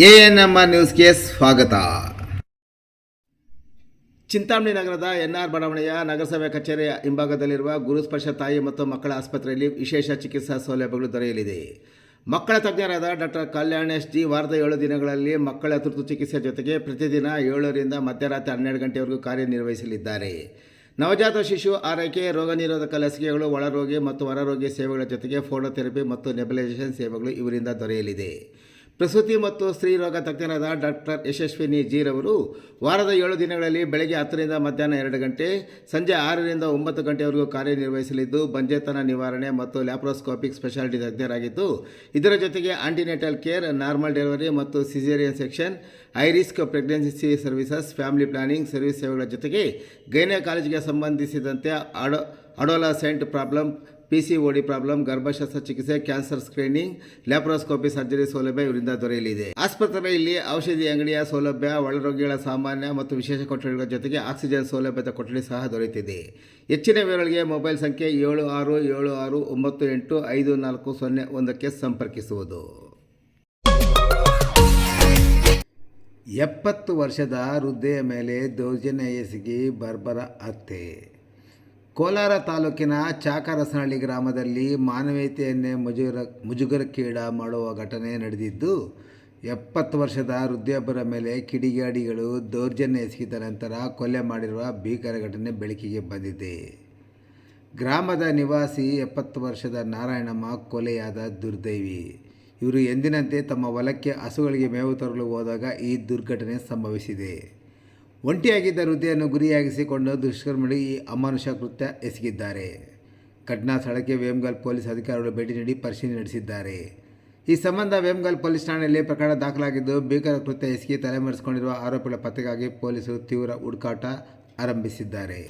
ANMR ನ್ಯೂಸ್ಗೆ ಸ್ವಾಗತ. ಚಿಂತಾಮಣಿ ನಗರದ ಎನ್ಆರ್ ಬಡಾವಣೆಯ ನಗರಸಭೆ ಕಚೇರಿಯ ಹಿಂಭಾಗದಲ್ಲಿರುವ ಗುರುಸ್ಪರ್ಶ ತಾಯಿ ಮತ್ತು ಮಕ್ಕಳ ಆಸ್ಪತ್ರೆಯಲ್ಲಿ ವಿಶೇಷ ಚಿಕಿತ್ಸಾ ಸೌಲಭ್ಯಗಳು ದೊರೆಯಲಿದೆ. ಮಕ್ಕಳ ತಜ್ಞರಾದ ಡಾಕ್ಟರ್ ಕಲ್ಯಾಣ್ ಎಸ್ ಜಿ ವಾರದ 7 ದಿನಗಳಲ್ಲಿ ಮಕ್ಕಳ ತುರ್ತು ಚಿಕಿತ್ಸೆ ಜೊತೆಗೆ ಪ್ರತಿದಿನ 7 ರಿಂದ ಮಧ್ಯರಾತ್ರಿ 12 ಗಂಟೆವರೆಗೂ ಕಾರ್ಯನಿರ್ವಹಿಸಲಿದ್ದಾರೆ. ನವಜಾತ ಶಿಶು ಆರೈಕೆ, ರೋಗ ನಿರೋಧಕ ಲಸಿಕೆಗಳು, ಒಳರೋಗಿ ಮತ್ತು ಹೊರರೋಗಿ ಸೇವೆಗಳ ಜೊತೆಗೆ ಫೋಟೋಥೆರಪಿ ಮತ್ತು ನೆಬುಲೈಸೇಷನ್ ಸೇವೆಗಳು ಇವರಿಂದ ದೊರೆಯಲಿದೆ. ಪ್ರಸೂತಿ ಮತ್ತು ಸ್ತ್ರೀ ರೋಗ ತಜ್ಞರಾದ ಡಾಕ್ಟರ್ ಯಶಸ್ವಿನಿ ಜಿ ರವರು ವಾರದ 7 ದಿನಗಳಲ್ಲಿ ಬೆಳಗ್ಗೆ 10 ರಿಂದ ಮಧ್ಯಾಹ್ನ 2 ಗಂಟೆ, ಸಂಜೆ 6 ರಿಂದ 9 ಗಂಟೆವರೆಗೂ ಕಾರ್ಯನಿರ್ವಹಿಸಲಿದ್ದು ಬಂಜೆತನ ನಿವಾರಣೆ ಮತ್ತು ಲ್ಯಾಪ್ರೋಸ್ಕೋಪಿಕ್ ಸ್ಪೆಷಾಲಿಟಿ ತಜ್ಞರಾಗಿದ್ದು, ಇದರ ಜೊತೆಗೆ ಆಂಟಿನೇಟಲ್ ಕೇರ್, ನಾರ್ಮಲ್ ಡೆಲಿವರಿ ಮತ್ತು caesarean section, high risk pregnancy services, family planning service ಸೇವೆಗಳ ಜೊತೆಗೆ ಗೈನಕಾಲಜಿಗೆ ಸಂಬಂಧಿಸಿದಂತೆ ಅಡೋಲಸೆಂಟ್ ಪ್ರಾಬ್ಲಮ್, PCOD ಪ್ರಾಬ್ಲಮ್, ಗರ್ಭಶಸ್ತ್ರ ಚಿಕಿತ್ಸೆ, ಕ್ಯಾನ್ಸರ್ ಸ್ಕ್ರೀನಿಂಗ್, ಲ್ಯಾಪ್ರೋಸ್ಕೋಪಿ ಸರ್ಜರಿ ಸೌಲಭ್ಯ ಇವರಿಂದ ದೊರೆಯಲಿದೆ. ಆಸ್ಪತ್ರೆಯಲ್ಲಿ ಔಷಧಿ ಅಂಗಡಿಯ ಸೌಲಭ್ಯ, ಒಳರೋಗಿಗಳ ಸಾಮಾನ್ಯ ಮತ್ತು ವಿಶೇಷ ಕೊಠಡಿಗಳ ಜೊತೆಗೆ ಆಕ್ಸಿಜನ್ ಸೌಲಭ್ಯದ ಕೊಠಡಿ ಸಹ ದೊರೆಯುತ್ತಿದೆ. ಹೆಚ್ಚಿನ ವಿವರಗಳಿಗೆ ಮೊಬೈಲ್ ಸಂಖ್ಯೆ 7676985401ಕ್ಕೆ ಸಂಪರ್ಕಿಸುವುದು. 70 ವರ್ಷದ ವೃದ್ಧೆಯ ಮೇಲೆ ದೌರ್ಜನ್ಯ ಎಸಗಿ ಬರ್ಬರ ಹತ್ಯೆ. ಕೋಲಾರ ತಾಲೂಕಿನ ಚಾಕರಸನಹಳ್ಳಿ ಗ್ರಾಮದಲ್ಲಿ ಮಾನವೀಯತೆಯನ್ನೇ ಮುಜುಗರಕ್ಕೀಡ ಮಾಡುವ ಘಟನೆ ನಡೆದಿದ್ದು, 70 ವರ್ಷದ ವೃದ್ಧೆಯೊಬ್ಬರ ಮೇಲೆ ಕಿಡಿಗೇಡಿಗಳು ದೌರ್ಜನ್ಯ ಎಸಗಿದ ನಂತರ ಕೊಲೆ ಮಾಡಿರುವ ಭೀಕರ ಘಟನೆ ಬೆಳಕಿಗೆ ಬಂದಿದೆ. ಗ್ರಾಮದ ನಿವಾಸಿ 70 ವರ್ಷದ ನಾರಾಯಣಮ್ಮ ಕೊಲೆಯಾದ ದುರ್ದೈವಿ. ಇವರು ಎಂದಿನಂತೆ ತಮ್ಮ ಹೊಲಕ್ಕೆ ಹಸುಗಳಿಗೆ ಮೇವು ತರಲು ಹೋದಾಗ ಈ ದುರ್ಘಟನೆ ಸಂಭವಿಸಿದೆ. ಒಂಟಿಯಾಗಿದ್ದ ವೃದ್ಧೆಯನ್ನು ಗುರಿಯಾಗಿಸಿಕೊಂಡು ದುಷ್ಕರ್ಮಿಗಳು ಈ ಅಮಾನುಷ ಕೃತ್ಯ ಎಸಗಿದ್ದಾರೆ. ಘಟನಾ ಸ್ಥಳಕ್ಕೆ ವೇಮಗಲ್ ಪೊಲೀಸ್ ಅಧಿಕಾರಿಗಳು ಭೇಟಿ ನೀಡಿ ಪರಿಶೀಲನೆ ನಡೆಸಿದ್ದಾರೆ. ಈ ಸಂಬಂಧ ವೇಮಗಲ್ ಪೊಲೀಸ್ ಠಾಣೆಯಲ್ಲಿ ಪ್ರಕರಣ ದಾಖಲಾಗಿದ್ದು, ಭೀಕರ ಕೃತ್ಯ ಎಸಗಿ ತಲೆಮರೆಸಿಕೊಂಡಿರುವ ಆರೋಪಿಗಳ ಪತ್ತೆಗಾಗಿ ಪೊಲೀಸರು ತೀವ್ರ ಹುಡುಕಾಟ ಆರಂಭಿಸಿದ್ದಾರೆ.